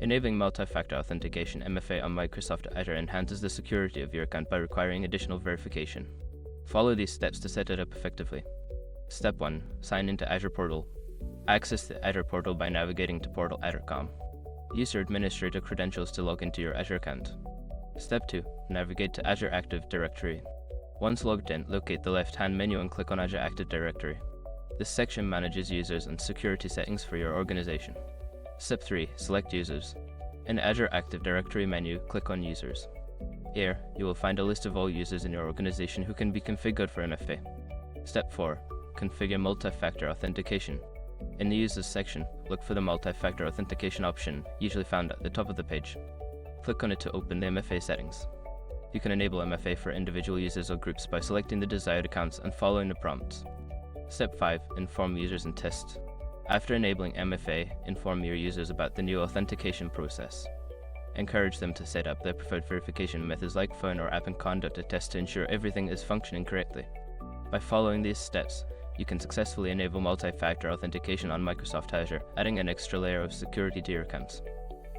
Enabling multi-factor authentication (MFA) on Microsoft Azure enhances the security of your account by requiring additional verification. Follow these steps to set it up effectively. Step 1. Sign into Azure Portal. Access the Azure Portal by navigating to portal.azure.com. Use your administrator credentials to log into your Azure account. Step 2. Navigate to Azure Active Directory. Once logged in, locate the left-hand menu and click on Azure Active Directory. This section manages users and security settings for your organization. Step 3. Select Users. In Azure Active Directory menu, click on Users. Here, you will find a list of all users in your organization who can be configured for MFA. Step 4. Configure multi-factor authentication. In the Users section, look for the multi-factor authentication option, usually found at the top of the page. Click on it to open the MFA settings. You can enable MFA for individual users or groups by selecting the desired accounts and following the prompts. Step 5. Inform users and test. After enabling MFA, inform your users about the new authentication process. Encourage them to set up their preferred verification methods like phone or app and conduct a test to ensure everything is functioning correctly. By following these steps, you can successfully enable multi-factor authentication on Microsoft Azure, adding an extra layer of security to your accounts.